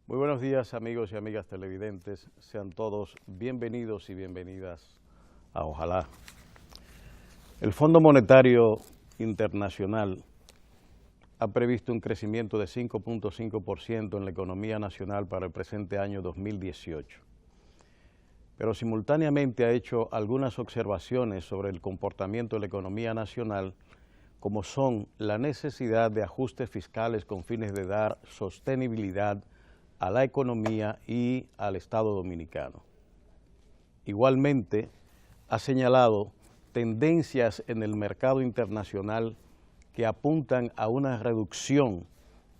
Muy buenos días, amigos y amigas televidentes. Sean todos bienvenidos y bienvenidas a Ojalá. El Fondo Monetario Internacional ha previsto un crecimiento de 5.5% en la economía nacional para el presente año 2018. Pero simultáneamente ha hecho algunas observaciones sobre el comportamiento de la economía nacional, como son la necesidad de ajustes fiscales con fines de dar sostenibilidad a la economía y al Estado dominicano. Igualmente, ha señalado tendencias en el mercado internacional que apuntan a una reducción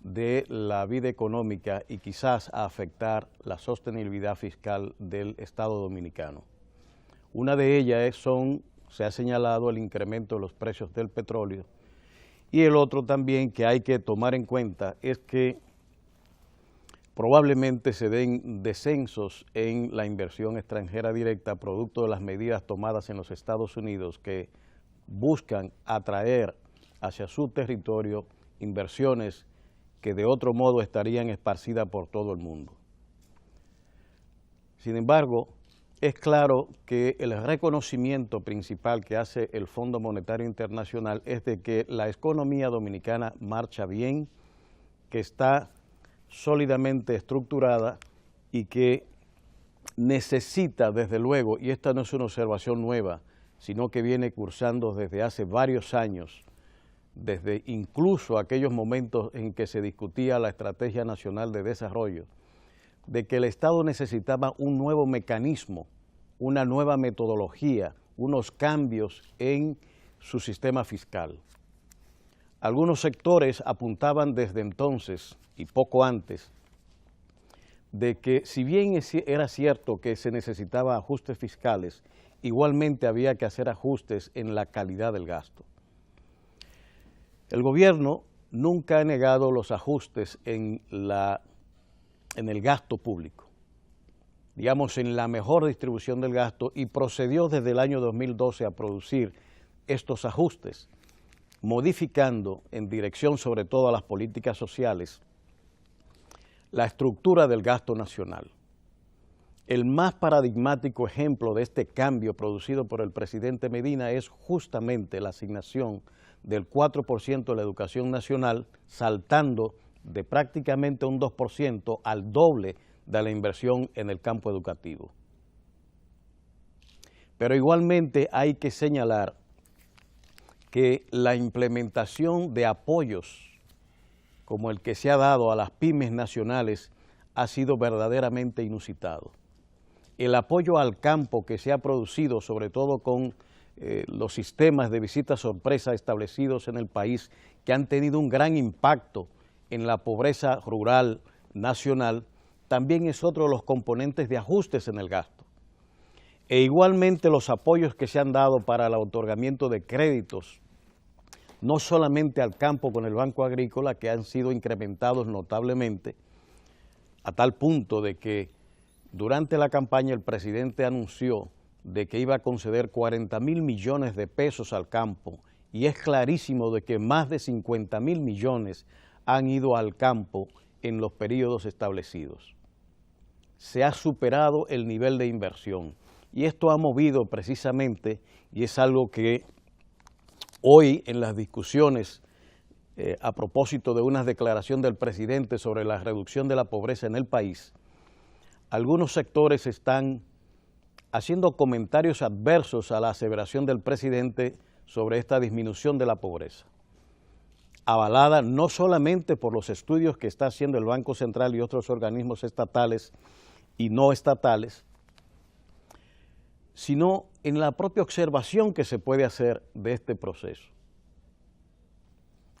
de la vida económica y quizás a afectar la sostenibilidad fiscal del Estado dominicano. Una de ellas se ha señalado el incremento de los precios del petróleo, y el otro también que hay que tomar en cuenta es que probablemente se den descensos en la inversión extranjera directa producto de las medidas tomadas en los Estados Unidos que buscan atraer hacia su territorio inversiones que de otro modo estarían esparcidas por todo el mundo. Sin embargo, es claro que el reconocimiento principal que hace el Fondo Monetario Internacional es de que la economía dominicana marcha bien, que está sólidamente estructurada y que necesita desde luego, y esta no es una observación nueva, sino que viene cursando desde hace varios años, desde incluso aquellos momentos en que se discutía la Estrategia Nacional de Desarrollo, de que el Estado necesitaba un nuevo mecanismo, una nueva metodología, unos cambios en su sistema fiscal. Algunos sectores apuntaban desde entonces y poco antes de que si bien era cierto que se necesitaba ajustes fiscales, igualmente había que hacer ajustes en la calidad del gasto. El gobierno nunca ha negado los ajustes en el gasto público, digamos en la mejor distribución del gasto, y procedió desde el año 2012 a producir estos ajustes, modificando en dirección sobre todo a las políticas sociales la estructura del gasto nacional. El más paradigmático ejemplo de este cambio producido por el presidente Medina es justamente la asignación del 4% de la educación nacional, saltando de prácticamente un 2% al doble de la inversión en el campo educativo. Pero igualmente hay que señalar que la implementación de apoyos como el que se ha dado a las pymes nacionales ha sido verdaderamente inusitado. El apoyo al campo que se ha producido, sobre todo con los sistemas de visita sorpresa establecidos en el país, que han tenido un gran impacto en la pobreza rural nacional, también es otro de los componentes de ajustes en el gasto. E igualmente los apoyos que se han dado para el otorgamiento de créditos, no solamente al campo con el Banco Agrícola, que han sido incrementados notablemente, a tal punto de que durante la campaña el presidente anunció de que iba a conceder 40.000 millones de pesos al campo, y es clarísimo de que más de 50.000 millones han ido al campo en los periodos establecidos. Se ha superado el nivel de inversión, y esto ha movido precisamente, y es algo que hoy en las discusiones a propósito de una declaración del presidente sobre la reducción de la pobreza en el país, algunos sectores están haciendo comentarios adversos a la aseveración del presidente sobre esta disminución de la pobreza, avalada no solamente por los estudios que está haciendo el Banco Central y otros organismos estatales y no estatales, sino en la propia observación que se puede hacer de este proceso.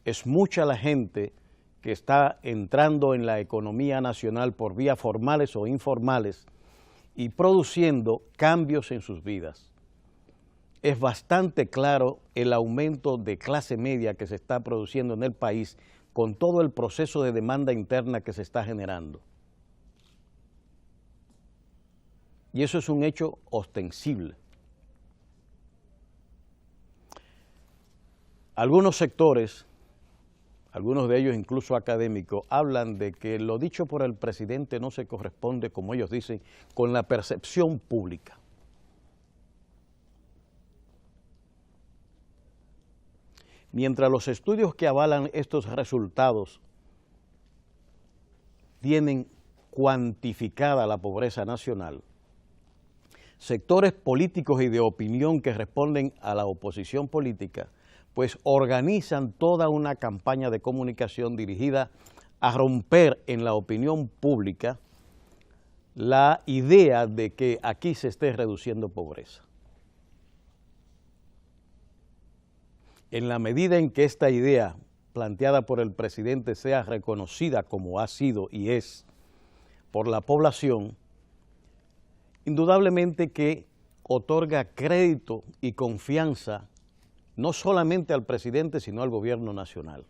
Es mucha la gente que está entrando en la economía nacional por vías formales o informales y produciendo cambios en sus vidas. Es bastante claro el aumento de clase media que se está produciendo en el país con todo el proceso de demanda interna que se está generando. Y eso es un hecho ostensible. Algunos sectores algunos de ellos incluso académicos, hablan de que lo dicho por el presidente no se corresponde, como ellos dicen, con la percepción pública. Mientras los estudios que avalan estos resultados tienen cuantificada la pobreza nacional, sectores políticos y de opinión que responden a la oposición política, pues organizan toda una campaña de comunicación dirigida a romper en la opinión pública la idea de que aquí se esté reduciendo pobreza. En la medida en que esta idea planteada por el presidente sea reconocida como ha sido y es por la población, indudablemente que otorga crédito y confianza no solamente al presidente, sino al gobierno nacional.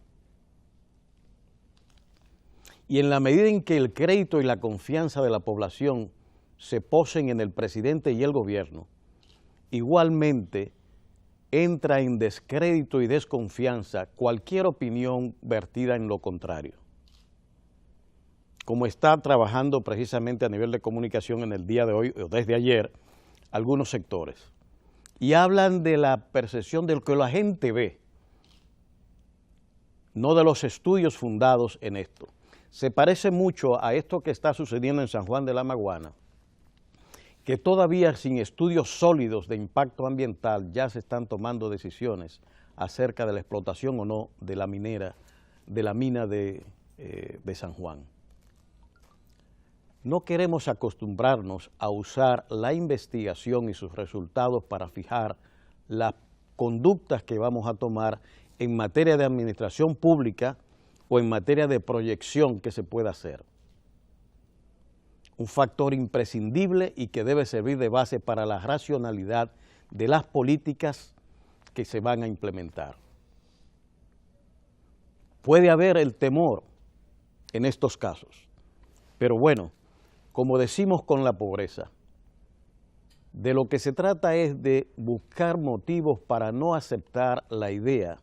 Y en la medida en que el crédito y la confianza de la población se posen en el presidente y el gobierno, igualmente entra en descrédito y desconfianza cualquier opinión vertida en lo contrario. Como está trabajando precisamente a nivel de comunicación en el día de hoy, o desde ayer, algunos sectores. Y hablan de la percepción de lo que la gente ve, no de los estudios fundados en esto. Se parece mucho a esto que está sucediendo en San Juan de la Maguana, que todavía sin estudios sólidos de impacto ambiental ya se están tomando decisiones acerca de la explotación o no de la mina de San Juan. No queremos acostumbrarnos a usar la investigación y sus resultados para fijar las conductas que vamos a tomar en materia de administración pública o en materia de proyección que se pueda hacer. Un factor imprescindible y que debe servir de base para la racionalidad de las políticas que se van a implementar. Puede haber el temor en estos casos, pero bueno, como decimos con la pobreza, de lo que se trata es de buscar motivos para no aceptar la idea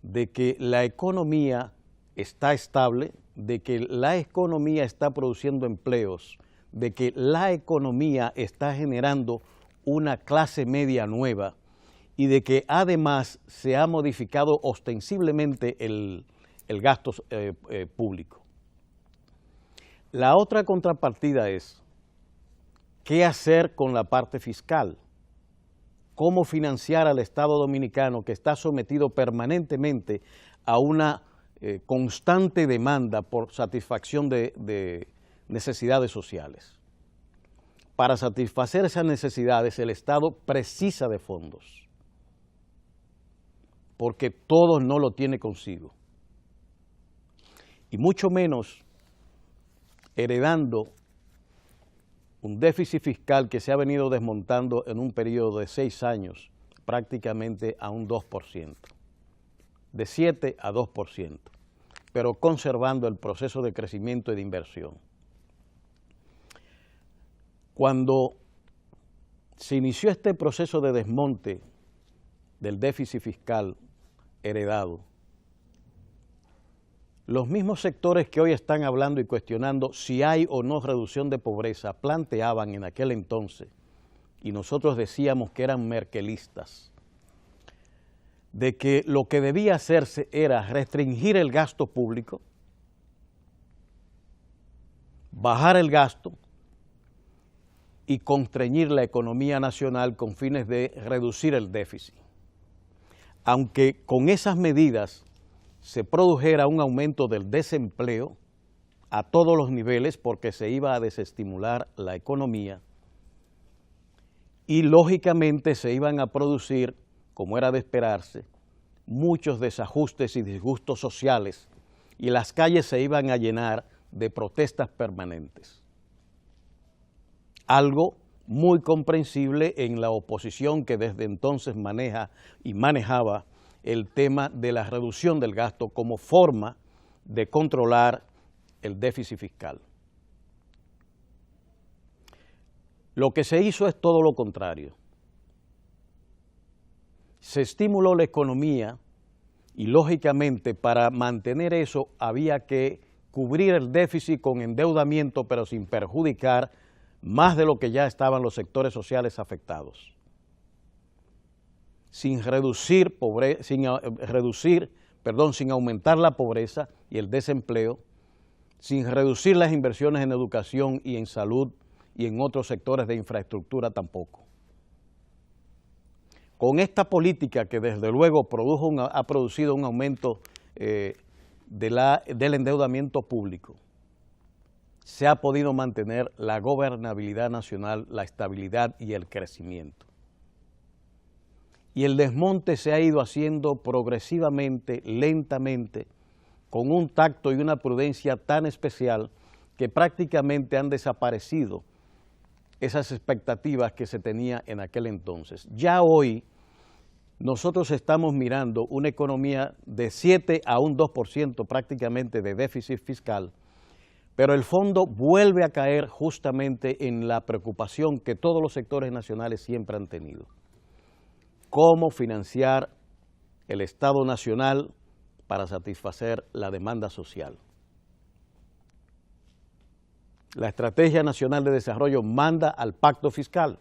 de que la economía está estable, de que la economía está produciendo empleos, de que la economía está generando una clase media nueva y de que además se ha modificado ostensiblemente el gasto público. La otra contrapartida es, ¿qué hacer con la parte fiscal? ¿Cómo financiar al Estado dominicano que está sometido permanentemente a una constante demanda por satisfacción de necesidades sociales? Para satisfacer esas necesidades el Estado precisa de fondos, porque todo no lo tiene consigo, y mucho menos heredando un déficit fiscal que se ha venido desmontando en un periodo de 6 años prácticamente a un 2%, de 7 a 2%, pero conservando el proceso de crecimiento y de inversión. Cuando se inició este proceso de desmonte del déficit fiscal heredado, los mismos sectores que hoy están hablando y cuestionando si hay o no reducción de pobreza planteaban en aquel entonces, y nosotros decíamos que eran merkelistas, de que lo que debía hacerse era restringir el gasto público, bajar el gasto y constreñir la economía nacional con fines de reducir el déficit. Aunque con esas medidas se produjera un aumento del desempleo a todos los niveles porque se iba a desestimular la economía y lógicamente se iban a producir, como era de esperarse, muchos desajustes y disgustos sociales y las calles se iban a llenar de protestas permanentes. Algo muy comprensible en la oposición que desde entonces maneja y manejaba el tema de la reducción del gasto como forma de controlar el déficit fiscal. Lo que se hizo es todo lo contrario. Se estimuló la economía y lógicamente para mantener eso había que cubrir el déficit con endeudamiento, pero sin perjudicar más de lo que ya estaban los sectores sociales afectados. Sin aumentar la pobreza y el desempleo, sin reducir las inversiones en educación y en salud y en otros sectores de infraestructura tampoco. Con esta política que desde luego ha producido un aumento del endeudamiento público, se ha podido mantener la gobernabilidad nacional, la estabilidad y el crecimiento. Y el desmonte se ha ido haciendo progresivamente, lentamente, con un tacto y una prudencia tan especial que prácticamente han desaparecido esas expectativas que se tenía en aquel entonces. Ya hoy nosotros estamos mirando una economía de 7 a un 2% prácticamente de déficit fiscal, pero el fondo vuelve a caer justamente en la preocupación que todos los sectores nacionales siempre han tenido. ¿Cómo financiar el Estado Nacional para satisfacer la demanda social? La Estrategia Nacional de Desarrollo manda al pacto fiscal,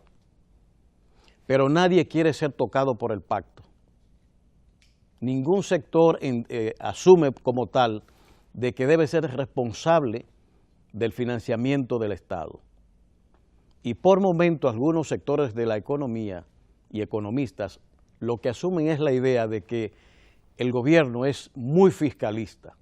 pero nadie quiere ser tocado por el pacto. Ningún sector asume como tal de que debe ser responsable del financiamiento del Estado. Y por momento algunos sectores de la economía y economistas lo que asumen es la idea de que el gobierno es muy fiscalista,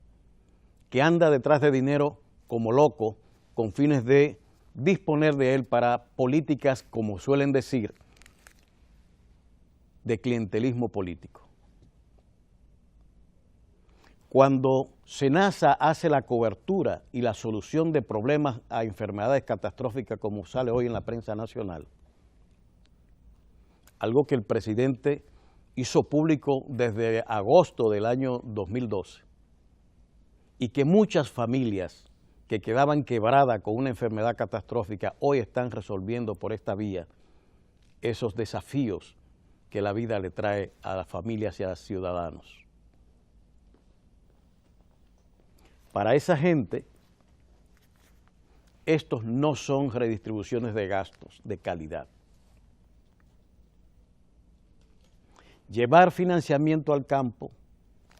que anda detrás de dinero como loco con fines de disponer de él para políticas, como suelen decir, de clientelismo político. Cuando SENASA hace la cobertura y la solución de problemas a enfermedades catastróficas como sale hoy en la prensa nacional, algo que el presidente hizo público desde agosto del año 2012 y que muchas familias que quedaban quebradas con una enfermedad catastrófica hoy están resolviendo por esta vía esos desafíos que la vida le trae a las familias y a los ciudadanos. Para esa gente, estos no son redistribuciones de gastos de calidad. Llevar financiamiento al campo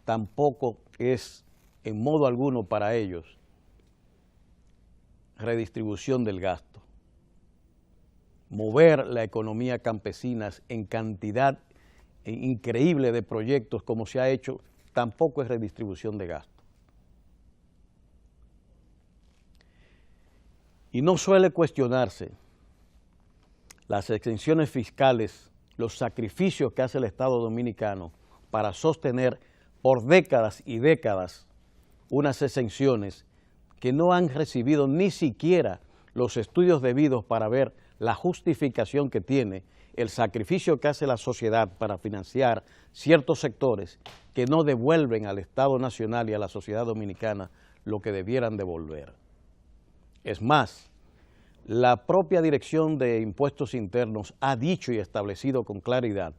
tampoco es en modo alguno para ellos redistribución del gasto. Mover la economía campesina en cantidad increíble de proyectos como se ha hecho tampoco es redistribución de gasto. Y no suele cuestionarse las exenciones fiscales, los sacrificios que hace el Estado dominicano para sostener por décadas y décadas unas exenciones que no han recibido ni siquiera los estudios debidos para ver la justificación que tiene el sacrificio que hace la sociedad para financiar ciertos sectores que no devuelven al Estado Nacional y a la sociedad dominicana lo que debieran devolver. Es más, la propia Dirección de Impuestos Internos ha dicho y establecido con claridad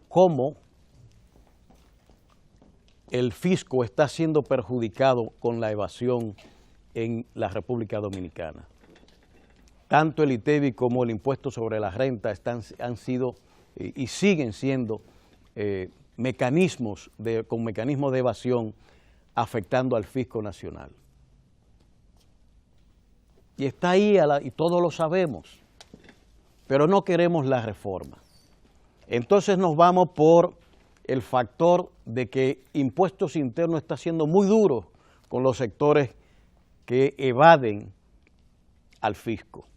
cómo el fisco está siendo perjudicado con la evasión en la República Dominicana. Tanto el ITEVI como el impuesto sobre la renta han sido y siguen siendo mecanismos de evasión afectando al fisco nacional. Y está ahí y todos lo sabemos, pero no queremos la reforma. Entonces nos vamos por el factor de que Impuestos Internos está siendo muy duro con los sectores que evaden al fisco.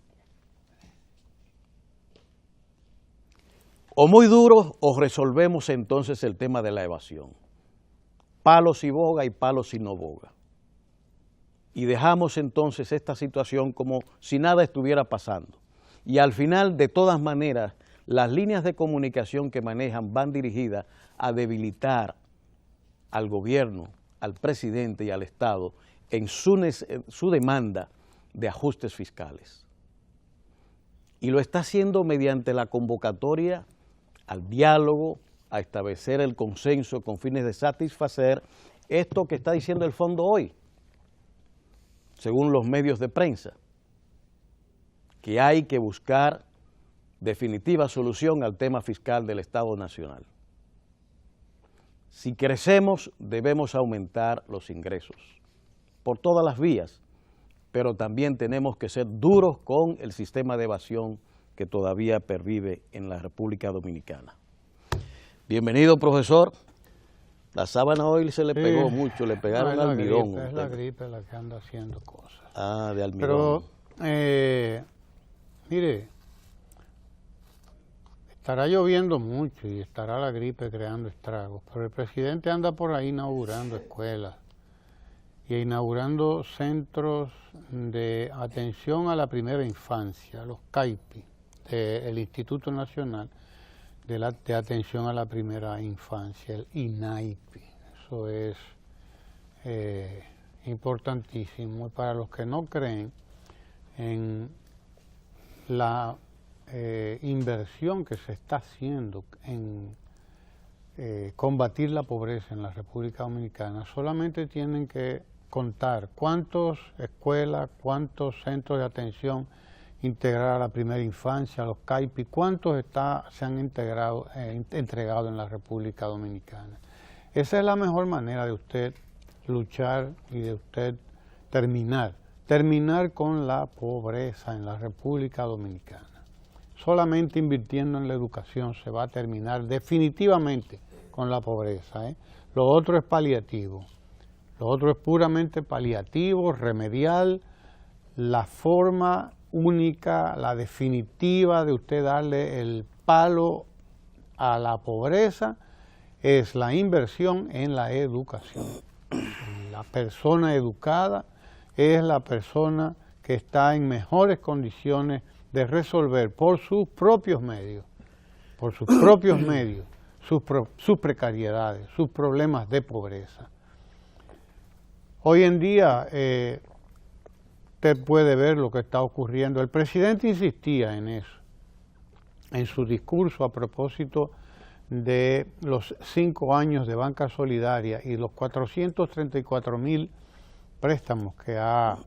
O muy duro o resolvemos entonces el tema de la evasión. Palos y boga y palos y no boga. Y dejamos entonces esta situación como si nada estuviera pasando. Y al final, de todas maneras, las líneas de comunicación que manejan van dirigidas a debilitar al gobierno, al presidente y al Estado en su demanda de ajustes fiscales. Y lo está haciendo mediante la convocatoria al diálogo, a establecer el consenso con fines de satisfacer esto que está diciendo el fondo hoy, según los medios de prensa, que hay que buscar definitiva solución al tema fiscal del Estado Nacional. Si crecemos, debemos aumentar los ingresos por todas las vías, pero también tenemos que ser duros con el sistema de evasión que todavía pervive en la República Dominicana. Bienvenido, profesor. La sábana hoy se le pegó mucho, le pegaron almidón. Es la gripe la que anda haciendo cosas. Ah, de almidón. Pero, mire, estará lloviendo mucho y estará la gripe creando estragos, pero el presidente anda por ahí inaugurando escuelas y inaugurando centros de atención a la primera infancia, los CAIPI, del Instituto Nacional de Atención a la Primera Infancia, el INAIPI. Eso es importantísimo. Y para los que no creen en la inversión que se está haciendo en combatir la pobreza en la República Dominicana, solamente tienen que contar cuántas escuelas, cuántos centros de atención integrar a la primera infancia, los CAIPI, cuántos se han entregado en la República Dominicana. Esa es la mejor manera de usted luchar y de usted terminar con la pobreza en la República Dominicana. Solamente invirtiendo en la educación se va a terminar definitivamente con la pobreza, ¿eh? Lo otro es paliativo, lo otro es puramente paliativo, remedial, la forma única, la definitiva de usted darle el palo a la pobreza es la inversión en la educación. La persona educada es la persona que está en mejores condiciones de resolver por sus propios medios, sus precariedades, sus problemas de pobreza. Hoy en día usted puede ver lo que está ocurriendo. El presidente insistía en eso, en su discurso a propósito de los 5 años de banca solidaria y los 434,000 préstamos que ha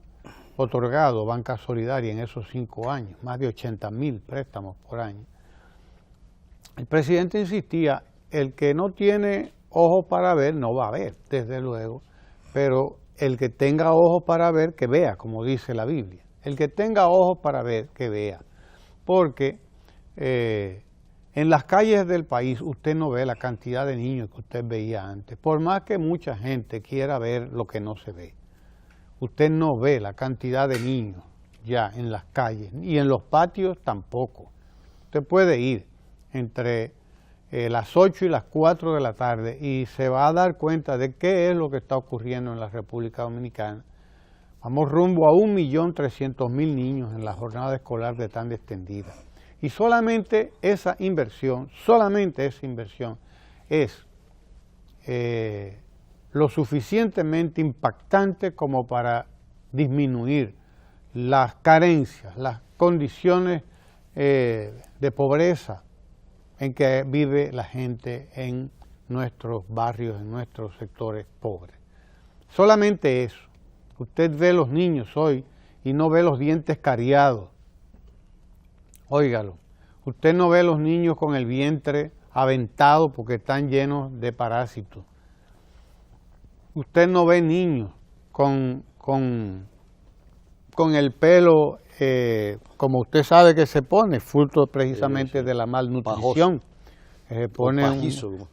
otorgado Banca Solidaria en esos 5 años, más de 80,000 préstamos por año. El presidente insistía, el que no tiene ojos para ver, no va a ver, desde luego, pero el que tenga ojos para ver, que vea, como dice la Biblia. El que tenga ojos para ver, que vea. Porque en las calles del país usted no ve la cantidad de niños que usted veía antes, por más que mucha gente quiera ver lo que no se ve. Usted no ve la cantidad de niños ya en las calles, y en los patios tampoco. Usted puede ir entre las 8 y las 4 de la tarde y se va a dar cuenta de qué es lo que está ocurriendo en la República Dominicana. Vamos rumbo a 1.300.000 niños en la jornada escolar de tanda extendida. Y solamente esa inversión es lo suficientemente impactante como para disminuir las carencias, las condiciones de pobreza en que vive la gente en nuestros barrios, en nuestros sectores pobres. Solamente eso. Usted ve los niños hoy y no ve los dientes cariados. Óigalo. Usted no ve los niños con el vientre aventado porque están llenos de parásitos. Usted no ve niños con el pelo, como usted sabe que se pone, fruto precisamente de la malnutrición. Se pone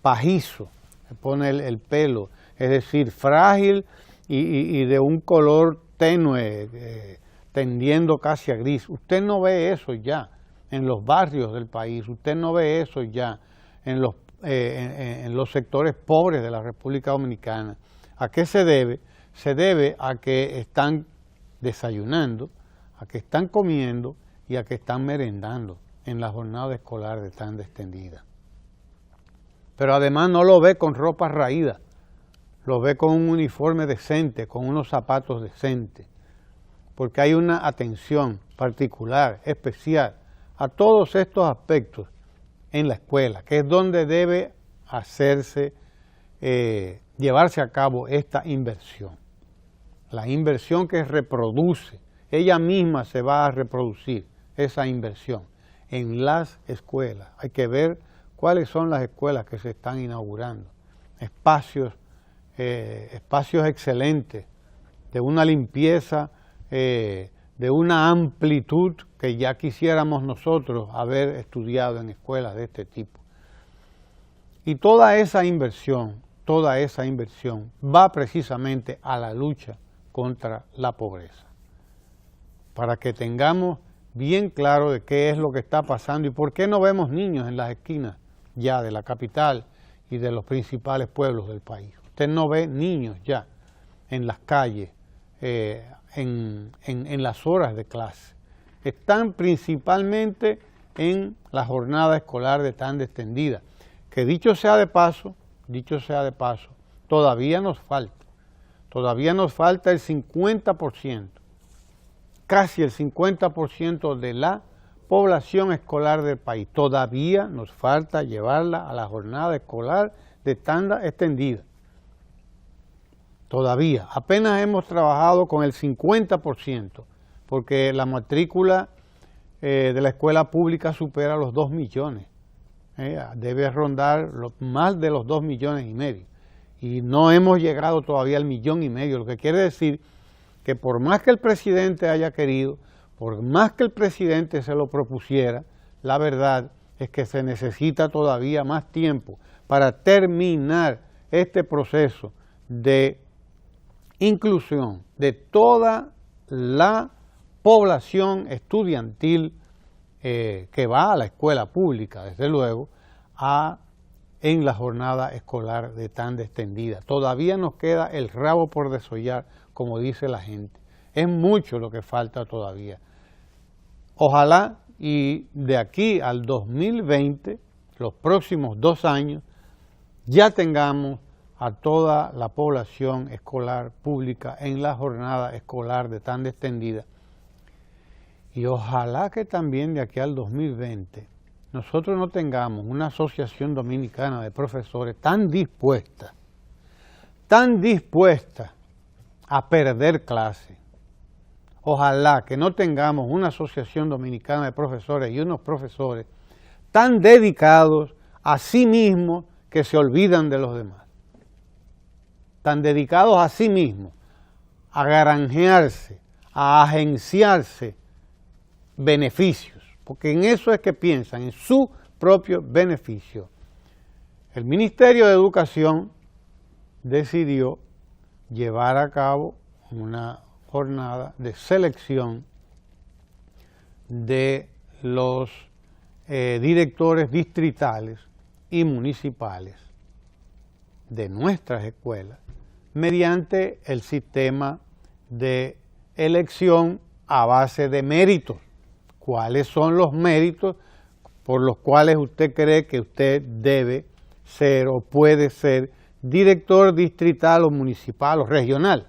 pajizo, se pone el pelo, es decir, frágil y de un color tenue, tendiendo casi a gris. Usted no ve eso ya en los barrios del país, usted no ve eso ya en los sectores pobres de la República Dominicana. ¿A qué se debe? Se debe a que están desayunando, a que están comiendo y a que están merendando en la jornada escolar de tanda extendida. Pero además no lo ve con ropa raída, lo ve con un uniforme decente, con unos zapatos decentes, porque hay una atención particular, especial, a todos estos aspectos en la escuela, que es donde debe llevarse a cabo esta inversión. La inversión que reproduce, ella misma se va a reproducir, esa inversión en las escuelas. Hay que ver cuáles son las escuelas que se están inaugurando. Espacios excelentes, de una limpieza, de una amplitud que ya quisiéramos nosotros haber estudiado en escuelas de este tipo. Y toda esa inversión va precisamente a la lucha contra la pobreza, para que tengamos bien claro de qué es lo que está pasando y por qué no vemos niños en las esquinas ya de la capital y de los principales pueblos del país. Usted no ve niños ya en las calles, en las horas de clase. Están principalmente en la jornada escolar de tanda extendida, que dicho sea de paso, todavía nos falta el 50%, casi el 50% de la población escolar del país. Todavía nos falta llevarla a la jornada escolar de tanda extendida. Todavía, apenas hemos trabajado con el 50%, porque la matrícula de la escuela pública supera los 2 millones. Debe rondar más de los 2,5 millones. Y no hemos llegado todavía al 1,5 millones, lo que quiere decir que por más que el presidente haya querido, por más que el presidente se lo propusiera, la verdad es que se necesita todavía más tiempo para terminar este proceso de inclusión de toda la población estudiantil que va a la escuela pública, desde luego, en la jornada escolar de tanda extendida. Todavía nos queda el rabo por desollar, como dice la gente. Es mucho lo que falta todavía. Ojalá y de aquí al 2020, los próximos 2 años, ya tengamos a toda la población escolar pública en la jornada escolar de tanda extendida. Y ojalá que también de aquí al 2020 nosotros no tengamos una asociación dominicana de profesores tan dispuesta a perder clase. Ojalá que no tengamos una asociación dominicana de profesores y unos profesores tan dedicados a sí mismos que se olvidan de los demás. Tan dedicados a sí mismos, a granjearse, a agenciarse beneficios, porque en eso es que piensan, en su propio beneficio. El Ministerio de Educación decidió llevar a cabo una jornada de selección de los directores distritales y municipales de nuestras escuelas mediante el sistema de elección a base de méritos. ¿Cuáles son los méritos por los cuales usted cree que usted debe ser o puede ser director distrital o municipal o regional?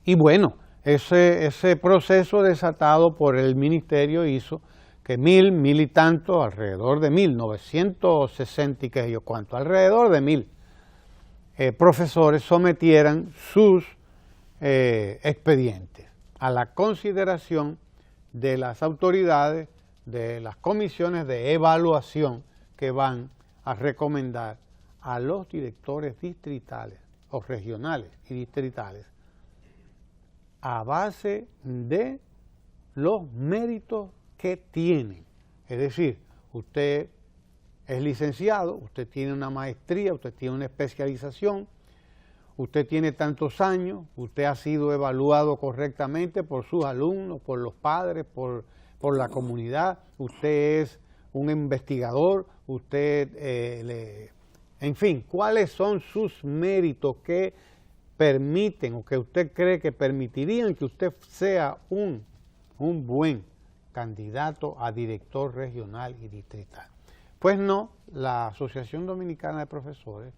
Y bueno, ese proceso desatado por el ministerio hizo que 1,000 y tanto, alrededor de 1,960 y qué sé yo cuánto, alrededor de 1,000 profesores sometieran sus expedientes a la consideración de las autoridades, de las comisiones de evaluación que van a recomendar a los directores distritales o regionales y distritales a base de los méritos que tienen. Es decir, usted es licenciado, usted tiene una maestría, usted tiene una especialización, usted tiene tantos años, usted ha sido evaluado correctamente por sus alumnos, por los padres, por la comunidad, usted es un investigador, usted, en fin, ¿cuáles son sus méritos que permiten o que usted cree que permitirían que usted sea un buen candidato a director regional y distrital? Pues no, la Asociación Dominicana de Profesores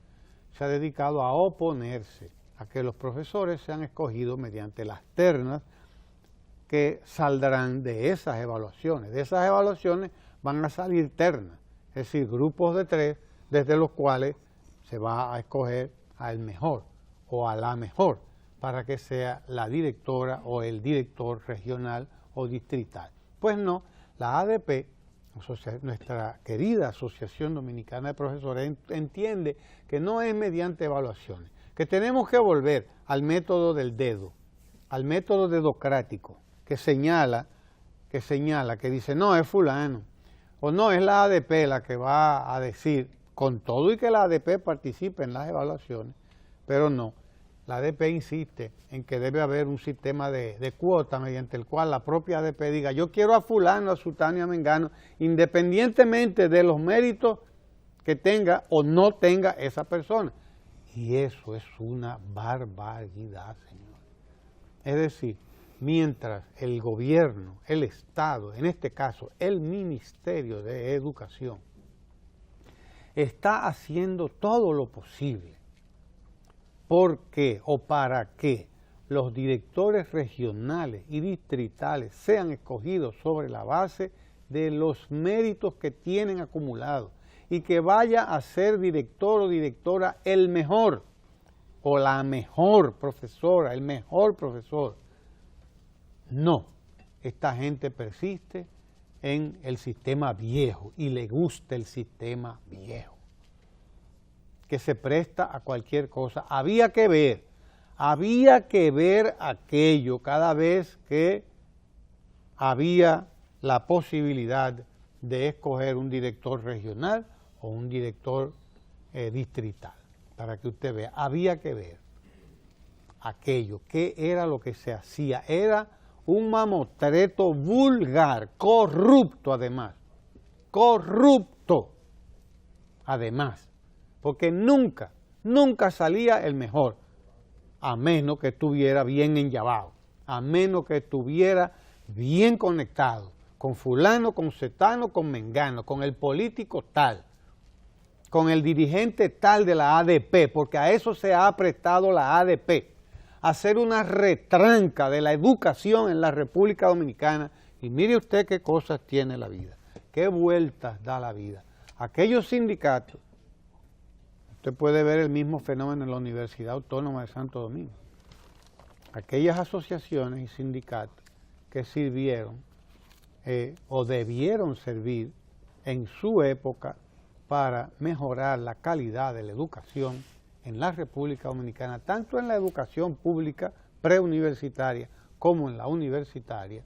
se ha dedicado a oponerse a que los profesores sean escogidos mediante las ternas que saldrán de esas evaluaciones. De esas evaluaciones van a salir ternas, es decir, grupos de 3, desde los cuales se va a escoger al mejor o a la mejor para que sea la directora o el director regional o distrital. Pues no, la ADP, nuestra querida Asociación Dominicana de Profesores, entiende que no es mediante evaluaciones, que tenemos que volver al método del dedo, al método dedocrático, que señala, que dice, no, es fulano, o no, es la ADP la que va a decir, con todo y que la ADP participe en las evaluaciones, pero no, la ADP insiste en que debe haber un sistema de cuotas mediante el cual la propia ADP diga, yo quiero a fulano, a sutano y a mengano, independientemente de los méritos que tenga o no tenga esa persona. Y eso es una barbaridad, señor. Es decir, mientras el gobierno, el Estado, en este caso el Ministerio de Educación, está haciendo todo lo posible porque o para que los directores regionales y distritales sean escogidos sobre la base de los méritos que tienen acumulados y que vaya a ser director o directora el mejor o la mejor profesora, el mejor profesor. No, esta gente persiste en el sistema viejo y le gusta el sistema viejo, que se presta a cualquier cosa. Había que ver aquello cada vez que había la posibilidad de escoger un director regional o un director distrital, para que usted vea, había que ver aquello, qué era lo que se hacía, era un mamotreto vulgar, corrupto además, porque nunca salía el mejor, a menos que estuviera bien enllavado, a menos que estuviera bien conectado con fulano, con cetano, con mengano, con el político tal, con el dirigente tal de la ADP, porque a eso se ha prestado la ADP, a hacer una retranca de la educación en la República Dominicana. Y mire usted qué cosas tiene la vida, qué vueltas da la vida. Aquellos sindicatos, usted puede ver el mismo fenómeno en la Universidad Autónoma de Santo Domingo. Aquellas asociaciones y sindicatos que sirvieron o debieron servir en su época para mejorar la calidad de la educación en la República Dominicana, tanto en la educación pública preuniversitaria como en la universitaria,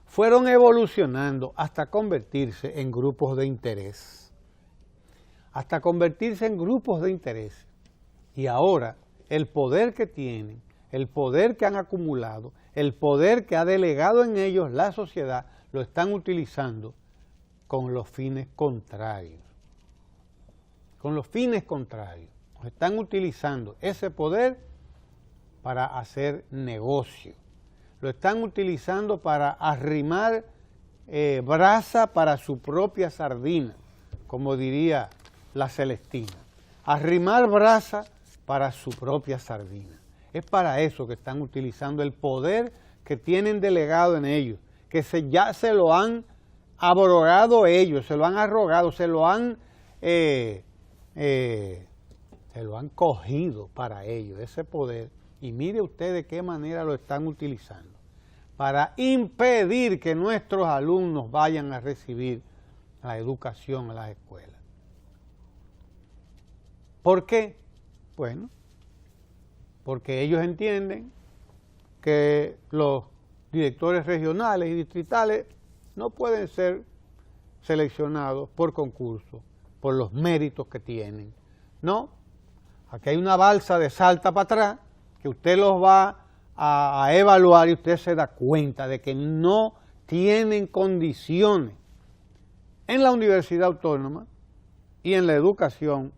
fueron evolucionando hasta convertirse en grupos de interés. Y ahora el poder que tienen, el poder que han acumulado, el poder que ha delegado en ellos la sociedad, lo están utilizando con los fines contrarios. Están utilizando ese poder para hacer negocio. Lo están utilizando para arrimar brasa para su propia sardina, como diría la Celestina. Arrimar brasa para su propia sardina. Es para eso que están utilizando el poder que tienen delegado en ellos, que ya se lo han abrogado ellos, se lo han arrogado, se lo han cogido para ellos, ese poder. Y mire usted de qué manera lo están utilizando, para impedir que nuestros alumnos vayan a recibir la educación en las escuelas. ¿Por qué? Bueno, porque ellos entienden que los directores regionales y distritales no pueden ser seleccionados por concurso, por los méritos que tienen. No, aquí hay una balsa de salta para atrás, que usted los va a evaluar y usted se da cuenta de que no tienen condiciones en la Universidad Autónoma y en la educación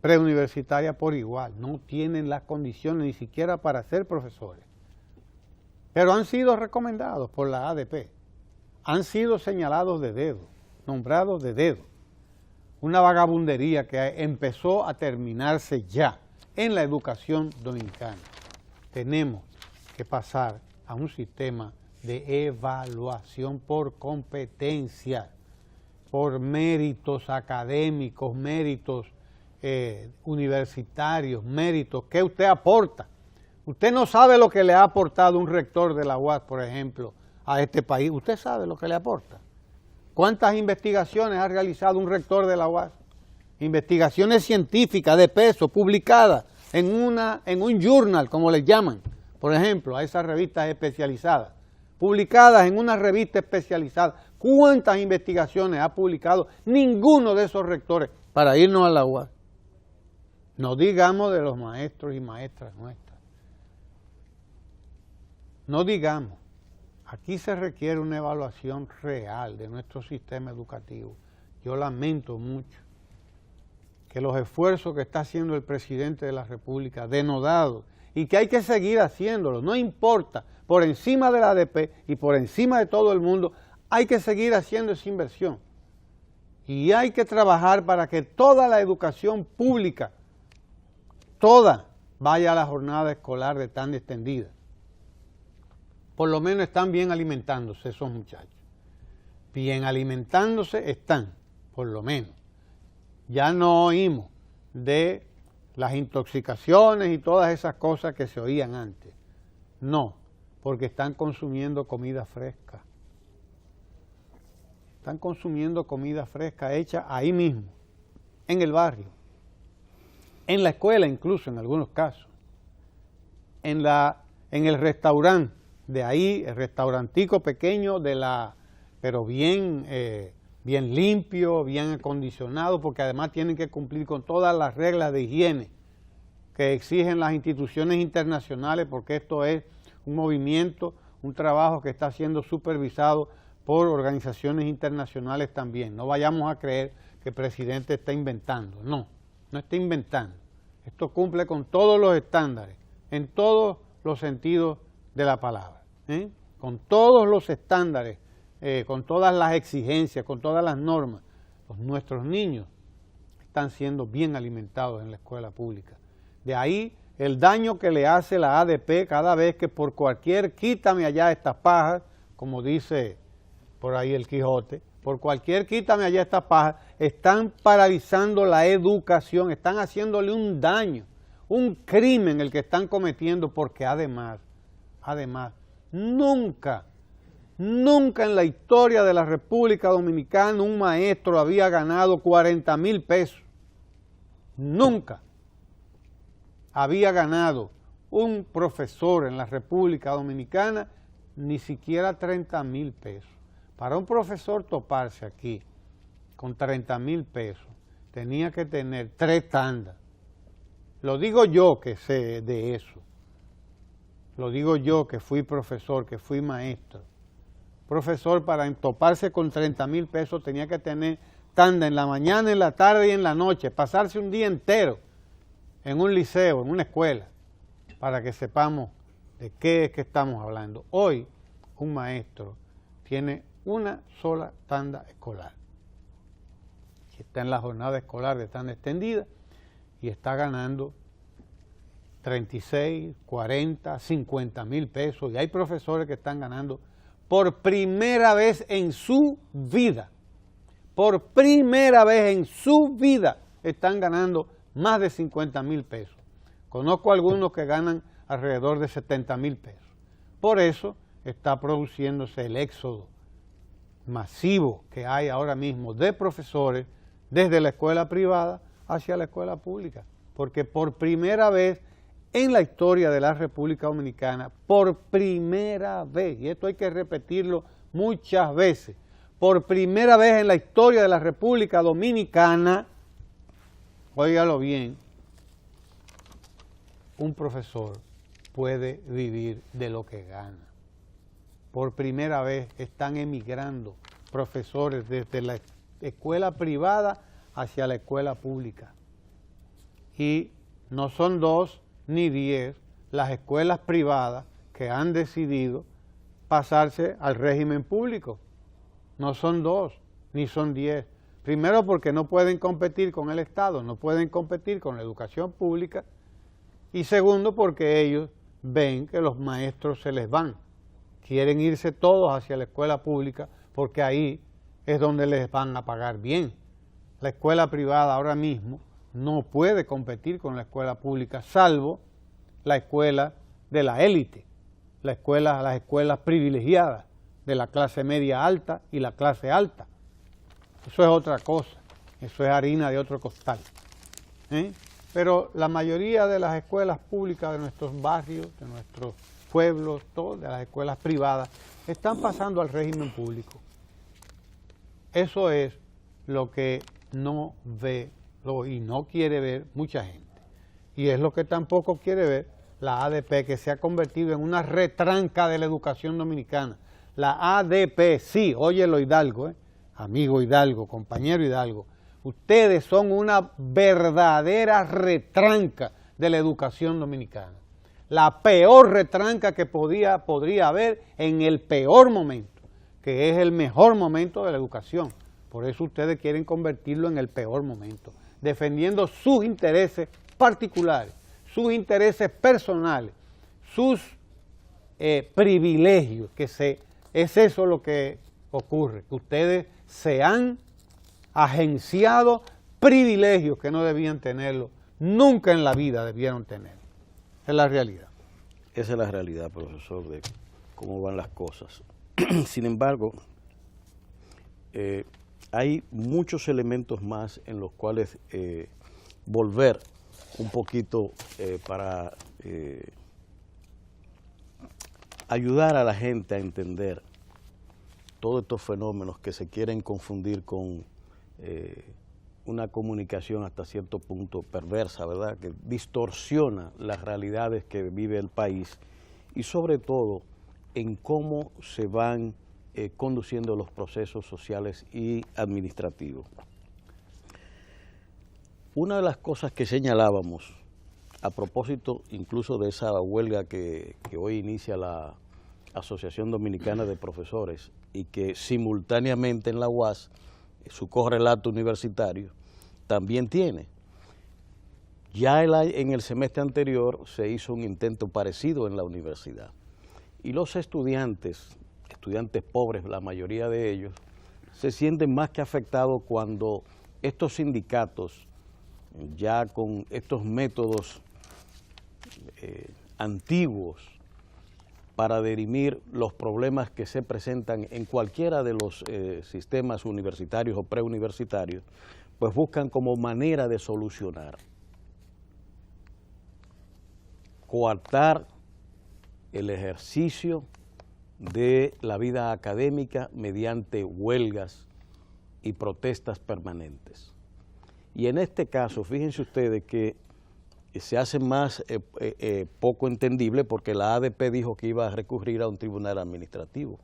preuniversitaria por igual. No tienen las condiciones ni siquiera para ser profesores. Pero han sido recomendados por la ADP, han sido señalados de dedo, nombrados de dedo. Una vagabundería que empezó a terminarse ya en la educación dominicana. Tenemos que pasar a un sistema de evaluación por competencia, por méritos académicos, méritos universitarios, méritos que usted aporta. Usted no sabe lo que le ha aportado un rector de la UAS, por ejemplo, a este país. Usted sabe lo que le aporta. ¿Cuántas investigaciones ha realizado un rector de la UAS? Investigaciones científicas de peso, publicadas en un journal, como les llaman, por ejemplo, a esas revistas especializadas, publicadas en una revista especializada. ¿Cuántas investigaciones ha publicado ninguno de esos rectores para irnos a la UAS? No digamos de los maestros y maestras nuestras. No digamos. Aquí se requiere una evaluación real de nuestro sistema educativo. Yo lamento mucho que los esfuerzos que está haciendo el presidente de la República, denodado, y que hay que seguir haciéndolo, no importa, por encima de la ADP y por encima de todo el mundo, hay que seguir haciendo esa inversión. Y hay que trabajar para que toda la educación pública, toda, vaya a la jornada escolar de tan extendida. Por lo menos están bien alimentándose esos muchachos. Bien alimentándose están, por lo menos. Ya no oímos de las intoxicaciones y todas esas cosas que se oían antes. No, porque están consumiendo comida fresca. Están consumiendo comida fresca hecha ahí mismo, en el barrio, en la escuela incluso en algunos casos, en el restaurante, de ahí el restaurantico pequeño pero bien limpio, bien acondicionado, porque además tienen que cumplir con todas las reglas de higiene que exigen las instituciones internacionales, porque esto es un movimiento, un trabajo que está siendo supervisado por organizaciones internacionales también. No vayamos a creer que el presidente está inventando, no está inventando. Esto cumple con todos los estándares, en todos los sentidos de la palabra, con todos los estándares, con todas las exigencias, con todas las normas. Nuestros niños están siendo bien alimentados en la escuela pública. De ahí el daño que le hace la ADP cada vez que por cualquier quítame allá estas pajas, como dice por ahí el Quijote, por cualquier quítame allá estas pajas, están paralizando la educación, están haciéndole un daño, un crimen el que están cometiendo, porque además, nunca en la historia de la República Dominicana un maestro había ganado 40,000 pesos. Nunca había ganado un profesor en la República Dominicana ni siquiera 30,000 pesos. Para un profesor toparse aquí con 30,000 pesos, tenía que tener 3 tandas. Lo digo yo que sé de eso. Lo digo yo que fui profesor, que fui maestro. Profesor, para toparse con 30,000 pesos tenía que tener tanda en la mañana, en la tarde y en la noche, pasarse un día entero en un liceo, en una escuela, para que sepamos de qué es que estamos hablando. Hoy un maestro tiene una sola tanda escolar, que está en la jornada escolar de tanda extendida y está ganando 36, 40, 50,000 pesos, y hay profesores que están ganando por primera vez en su vida, están ganando más de 50,000 pesos. Conozco algunos que ganan alrededor de 70,000 pesos. Por eso está produciéndose el éxodo masivo que hay ahora mismo de profesores desde la escuela privada hacia la escuela pública, porque por primera vez en la historia de la República Dominicana, por primera vez, y esto hay que repetirlo muchas veces, por primera vez en la historia de la República Dominicana, óigalo bien, un profesor puede vivir de lo que gana. Por primera vez están emigrando profesores desde la escuela privada hacia la escuela pública. Y no son 2 ni 10 las escuelas privadas que han decidido pasarse al régimen público. No son 2 ni son 10. Primero porque no pueden competir con el Estado, no pueden competir con la educación pública. Y segundo porque ellos ven que los maestros se les van. Quieren irse todos hacia la escuela pública porque ahí es donde les van a pagar bien. La escuela privada ahora mismo no puede competir con la escuela pública, salvo la escuela de la élite, las escuelas privilegiadas de la clase media alta y la clase alta. Eso es otra cosa, eso es harina de otro costal. Pero la mayoría de las escuelas públicas de nuestros barrios, de nuestros pueblos, de las escuelas privadas, están pasando al régimen público. Eso es lo que no ve y no quiere ver mucha gente. Y es lo que tampoco quiere ver la ADP, que se ha convertido en una retranca de la educación dominicana. La ADP, sí, óyelo Hidalgo, amigo Hidalgo, compañero Hidalgo, ustedes son una verdadera retranca de la educación dominicana. La peor retranca que podría haber en el peor momento, que es el mejor momento de la educación. Por eso ustedes quieren convertirlo en el peor momento, defendiendo sus intereses particulares, sus intereses personales, sus privilegios, es eso lo que ocurre, que ustedes se han agenciado privilegios que no debían tenerlo, nunca en la vida debieron tener. Esa es la realidad. Esa es la realidad, profesor, de cómo van las cosas. Sin embargo, hay muchos elementos más en los cuales volver un poquito para ayudar a la gente a entender todos estos fenómenos que se quieren confundir con una comunicación hasta cierto punto perversa, ¿verdad?, que distorsiona las realidades que vive el país y sobre todo en cómo se van conduciendo los procesos sociales y administrativos. Una de las cosas que señalábamos, a propósito incluso de esa huelga que hoy inicia la Asociación Dominicana de Profesores y que simultáneamente en la UAS, su correlato universitario, también tiene. Ya en el semestre anterior se hizo un intento parecido en la universidad y los estudiantes pobres, la mayoría de ellos, se sienten más que afectados cuando estos sindicatos, ya con estos métodos antiguos para dirimir los problemas que se presentan en cualquiera de los sistemas universitarios o preuniversitarios, pues buscan como manera de solucionar, coartar el ejercicio de la vida académica mediante huelgas y protestas permanentes. Y en este caso, fíjense ustedes que se hace más poco entendible porque la ADP dijo que iba a recurrir a un tribunal administrativo.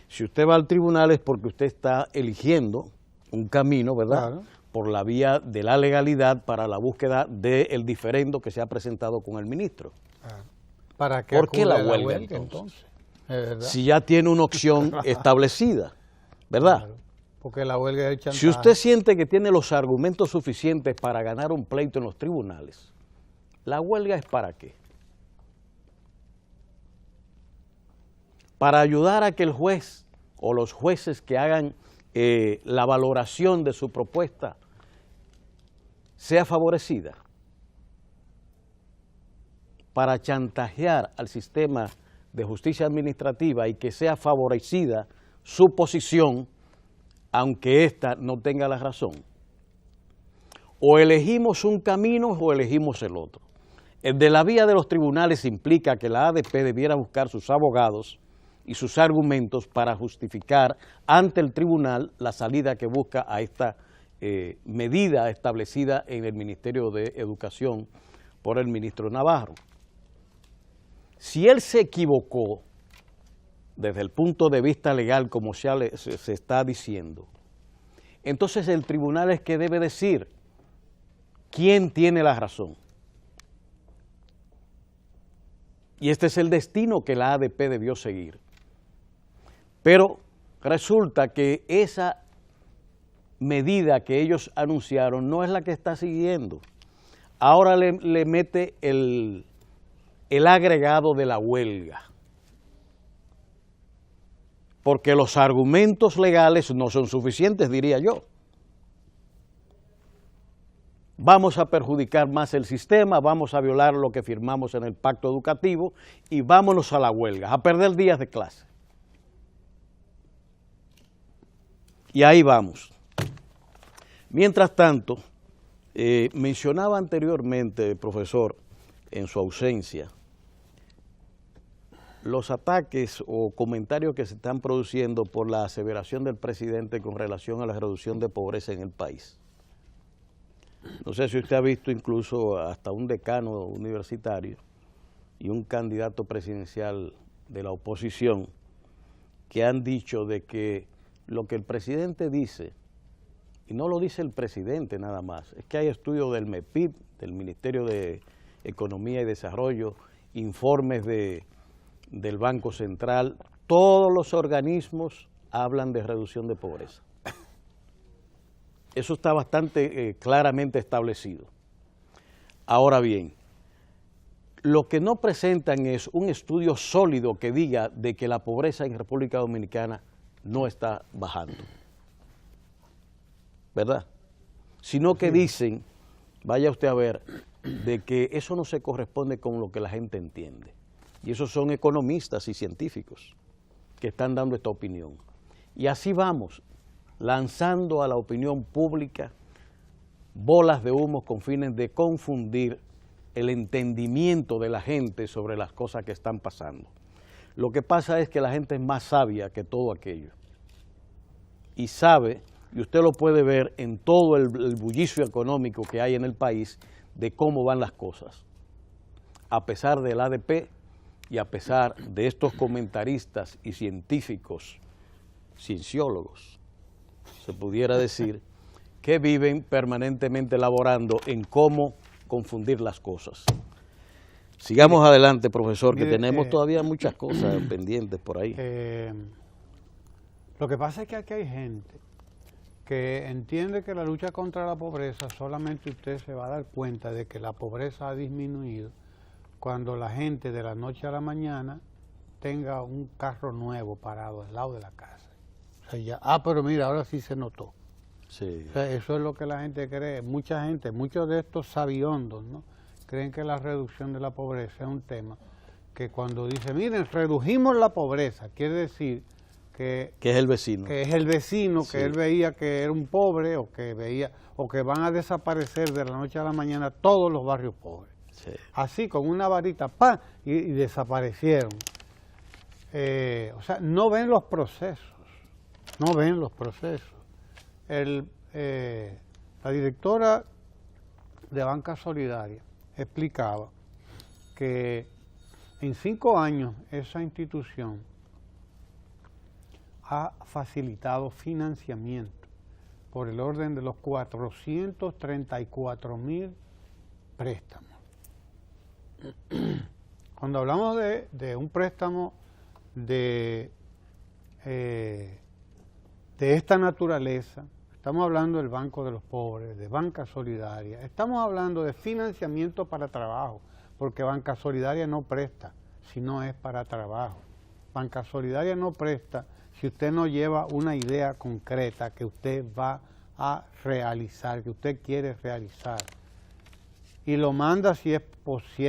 Si usted va al tribunal es porque usted está eligiendo un camino, ¿verdad?, claro, por la vía de la legalidad para la búsqueda del diferendo que se ha presentado con el ministro. Claro. ¿Para qué? ¿Por qué la huelga entonces? Si ya tiene una opción establecida, ¿verdad? Claro, porque la huelga es el chantaje. Si usted siente que tiene los argumentos suficientes para ganar un pleito en los tribunales, ¿la huelga es para qué? Para ayudar a que el juez o los jueces que hagan la valoración de su propuesta sea favorecida, para chantajear al sistema de justicia administrativa y que sea favorecida su posición, aunque ésta no tenga la razón. O elegimos un camino o elegimos el otro. El de la vía de los tribunales implica que la ADP debiera buscar sus abogados y sus argumentos para justificar ante el tribunal la salida que busca a esta medida establecida en el Ministerio de Educación por el ministro Navarro. Si él se equivocó desde el punto de vista legal, como se está diciendo, entonces el tribunal es que debe decir quién tiene la razón. Y este es el destino que la ADP debió seguir. Pero resulta que esa medida que ellos anunciaron no es la que está siguiendo. Ahora le mete el agregado de la huelga. porque los argumentos legales no son suficientes, diría yo. Vamos a perjudicar más el sistema, vamos a violar lo que firmamos en el pacto educativo y vámonos a la huelga, a perder días de clase. Y ahí vamos. Mientras tanto, mencionaba anteriormente, profesor, en su ausencia, los ataques o comentarios que se están produciendo por la aseveración del presidente con relación a la reducción de pobreza en el país. No sé si usted ha visto incluso hasta un decano universitario y un candidato presidencial de la oposición que han dicho de que lo que el presidente dice, y no lo dice el presidente nada más, es que hay estudios del MEPID, del Ministerio de Economía y Desarrollo, informes del Banco Central, todos los organismos hablan de reducción de pobreza. Eso está bastante claramente establecido. Ahora bien, lo que no presentan es un estudio sólido que diga de que la pobreza en República Dominicana no está bajando, ¿verdad? Sino que dicen, vaya usted a ver, de que eso no se corresponde con lo que la gente entiende. Y esos son economistas y científicos que están dando esta opinión. Y así vamos, lanzando a la opinión pública bolas de humo con fines de confundir el entendimiento de la gente sobre las cosas que están pasando. Lo que pasa es que la gente es más sabia que todo aquello y sabe, y usted lo puede ver en todo el bullicio económico que hay en el país, de cómo van las cosas. A pesar del ADP y a pesar de estos comentaristas y científicos, cienciólogos, se pudiera decir, que viven permanentemente elaborando en cómo confundir las cosas. Sigamos adelante, profesor, que tenemos todavía muchas cosas pendientes por ahí. Lo que pasa es que aquí hay gente que entiende que la lucha contra la pobreza solamente usted se va a dar cuenta de que la pobreza ha disminuido cuando la gente de la noche a la mañana tenga un carro nuevo parado al lado de la casa. O sea, ya, pero mira, ahora sí se notó. Sí. O sea, eso es lo que la gente cree. Mucha gente, muchos de estos sabiondos, ¿no?, creen que la reducción de la pobreza es un tema que cuando dice, miren, redujimos la pobreza, quiere decir que es el vecino. Que es el vecino, sí, que él veía que era un pobre o que van a desaparecer de la noche a la mañana todos los barrios pobres. Sí. Así, con una varita, ¡pam!, y desaparecieron. O sea, no ven los procesos, no ven los procesos. La directora de Banca Solidaria explicaba que en 5 años esa institución ha facilitado financiamiento por el orden de los 434,000 préstamos. Cuando hablamos de un préstamo de esta naturaleza, estamos hablando del Banco de los Pobres, de Banca Solidaria, estamos hablando de financiamiento para trabajo, porque Banca Solidaria no presta si no es para trabajo. Banca Solidaria no presta si usted no lleva una idea concreta que usted va a realizar, que usted quiere realizar. Y lo manda si es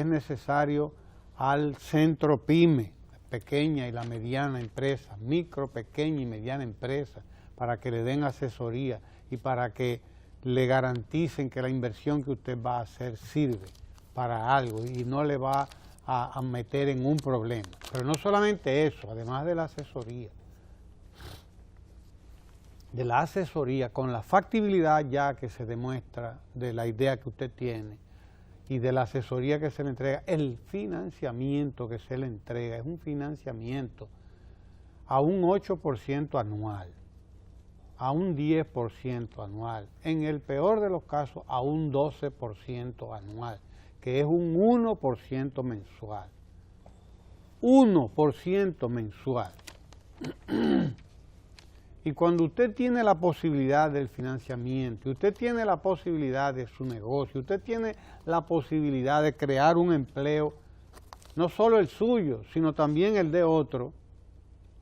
necesario al centro PYME, pequeña y la mediana empresa, micro, pequeña y mediana empresa, para que le den asesoría y para que le garanticen que la inversión que usted va a hacer sirve para algo y no le va a meter en un problema. Pero no solamente eso, además de la asesoría, con la factibilidad ya que se demuestra de la idea que usted tiene y de la asesoría que se le entrega, el financiamiento que se le entrega es un financiamiento a un 8% anual, a un 10% anual, en el peor de los casos a un 12% anual, que es un 1% mensual. 1% mensual. Y cuando usted tiene la posibilidad del financiamiento, usted tiene la posibilidad de su negocio, usted tiene la posibilidad de crear un empleo, no solo el suyo, sino también el de otro,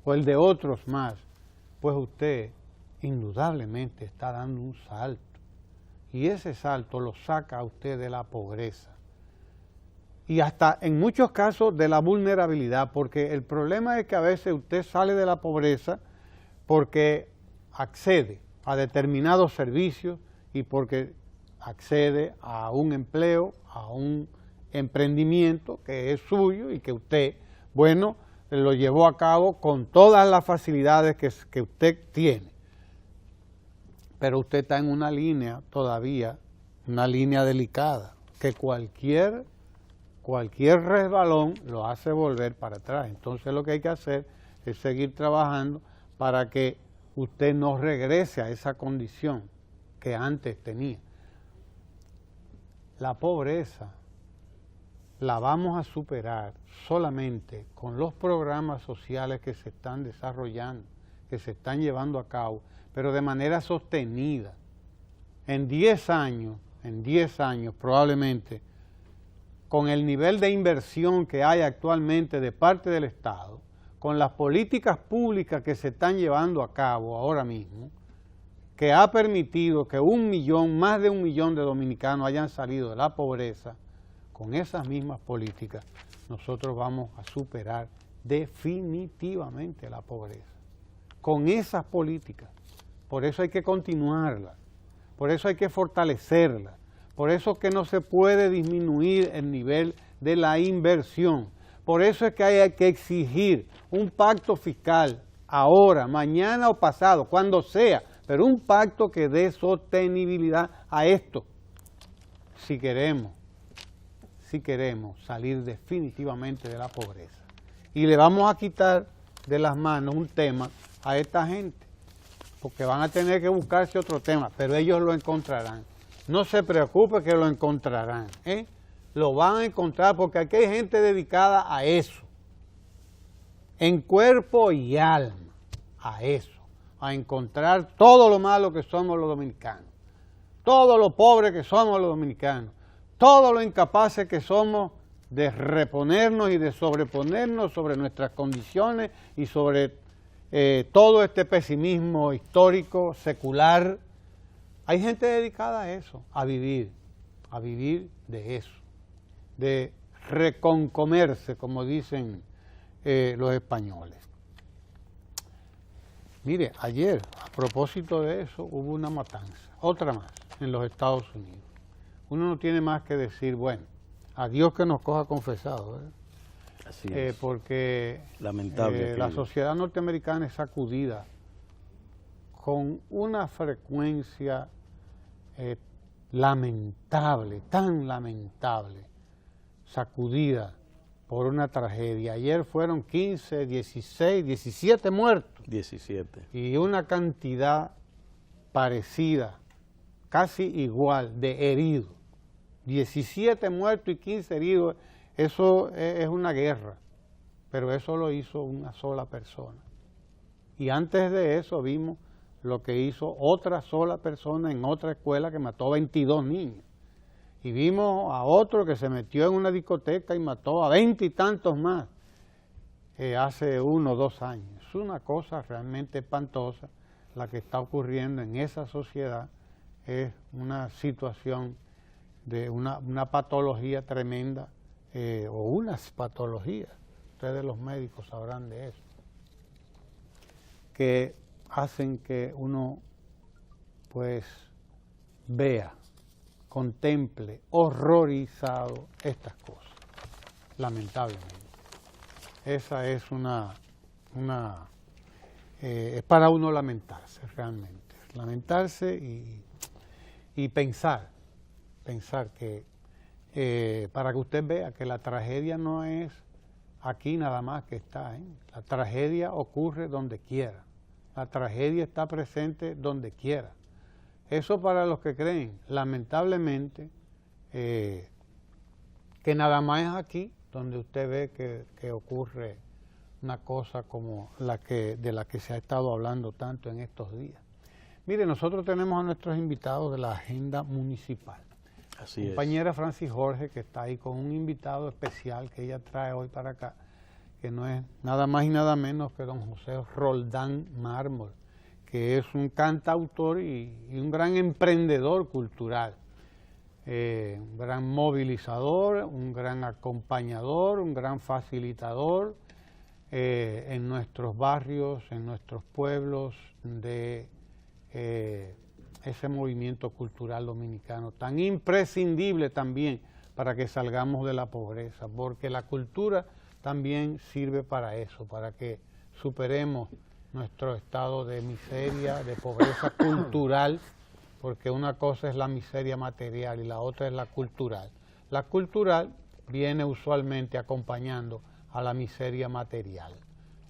o el de otros más, pues usted indudablemente está dando un salto. Y ese salto lo saca a usted de la pobreza. Y hasta en muchos casos de la vulnerabilidad, porque el problema es que a veces usted sale de la pobreza porque accede a determinados servicios y porque accede a un empleo, a un emprendimiento que es suyo y que usted, bueno, lo llevó a cabo con todas las facilidades que usted tiene. Pero usted está en una línea todavía, una línea delicada, que cualquier resbalón lo hace volver para atrás. Entonces lo que hay que hacer es seguir trabajando para que usted no regrese a esa condición que antes tenía. La pobreza la vamos a superar solamente con los programas sociales que se están desarrollando, que se están llevando a cabo, pero de manera sostenida. En 10 años probablemente, con el nivel de inversión que hay actualmente de parte del Estado, con las políticas públicas que se están llevando a cabo ahora mismo, que ha permitido que más de 1 millón de dominicanos hayan salido de la pobreza, con esas mismas políticas nosotros vamos a superar definitivamente la pobreza. Con esas políticas. Por eso hay que continuarlas, por eso hay que fortalecerlas, por eso es que no se puede disminuir el nivel de la inversión. Por eso es que hay que exigir un pacto fiscal ahora, mañana o pasado, cuando sea, pero un pacto que dé sostenibilidad a esto, si queremos salir definitivamente de la pobreza. Y le vamos a quitar de las manos un tema a esta gente, porque van a tener que buscarse otro tema, pero ellos lo encontrarán. No se preocupe que lo encontrarán, lo van a encontrar porque aquí hay gente dedicada a eso, en cuerpo y alma, a eso, a encontrar todo lo malo que somos los dominicanos, todo lo pobre que somos los dominicanos, todo lo incapaces que somos de reponernos y de sobreponernos sobre nuestras condiciones y sobre todo este pesimismo histórico, secular. Hay gente dedicada a eso, a vivir de eso, de reconcomerse, como dicen los españoles. Mire, ayer, a propósito de eso, hubo una matanza, otra más, en los Estados Unidos. Uno no tiene más que decir, bueno, a Dios que nos coja confesado, Así es. Porque lamentable la sociedad norteamericana es sacudida con una frecuencia lamentable, tan lamentable, sacudida por una tragedia. Ayer fueron 15, 16, 17 muertos. 17. Y una cantidad parecida, casi igual, de heridos. 17 muertos y 15 heridos, eso es una guerra, pero eso lo hizo una sola persona. Y antes de eso vimos lo que hizo otra sola persona en otra escuela que mató 22 niños. Y vimos a otro que se metió en una discoteca y mató a 20 y tantos más hace 1 o 2 años. Es una cosa realmente espantosa la que está ocurriendo en esa sociedad. Es una situación de una patología tremenda, o unas patologías, ustedes los médicos sabrán de eso, que hacen que uno pues vea, contemple, horrorizado estas cosas, lamentablemente. Esa es es para uno lamentarse realmente, lamentarse y pensar que para que usted vea que la tragedia no es aquí nada más que está, la tragedia ocurre donde quiera, la tragedia está presente donde quiera. Eso para los que creen, lamentablemente, que nada más es aquí donde usted ve que ocurre una cosa como de la que se ha estado hablando tanto en estos días. Mire, nosotros tenemos a nuestros invitados de la agenda municipal. Así compañera Francis Jorge, que está ahí con un invitado especial que ella trae hoy para acá, que no es nada más y nada menos que don José Roldán Mármol, que es un cantautor y un gran emprendedor cultural, un gran movilizador, un gran acompañador, un gran facilitador en nuestros barrios, en nuestros pueblos, de ese movimiento cultural dominicano, tan imprescindible también para que salgamos de la pobreza, porque la cultura también sirve para eso, para que superemos nuestro estado de miseria, de pobreza cultural, porque una cosa es la miseria material y la otra es la cultural. La cultural viene usualmente acompañando a la miseria material,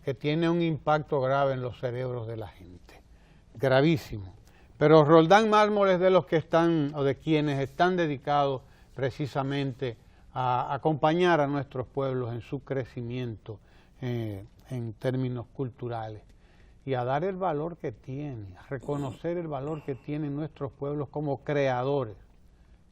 que tiene un impacto grave en los cerebros de la gente, gravísimo. Pero Roldán Mármol es de los que están, o de quienes están dedicados precisamente a acompañar a nuestros pueblos en su crecimiento en términos culturales y a dar el valor que tiene, a reconocer el valor que tienen nuestros pueblos como creadores,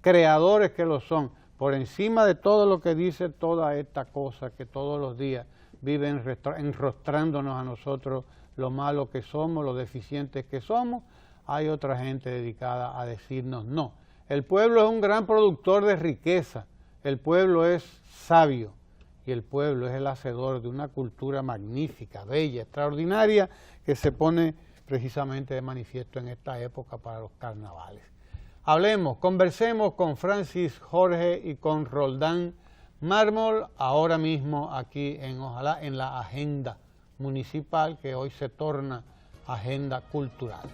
creadores que lo son, por encima de todo lo que dice toda esta cosa que todos los días viven enrostrándonos a nosotros lo malo que somos, lo deficientes que somos. Hay otra gente dedicada a decirnos no. El pueblo es un gran productor de riqueza, el pueblo es sabio y el pueblo es el hacedor de una cultura magnífica, bella, extraordinaria, que se pone precisamente de manifiesto en esta época para los carnavales. Hablemos, conversemos con Francis Jorge y con Roldán Mármol ahora mismo aquí ojalá en la agenda municipal que hoy se torna agenda cultural.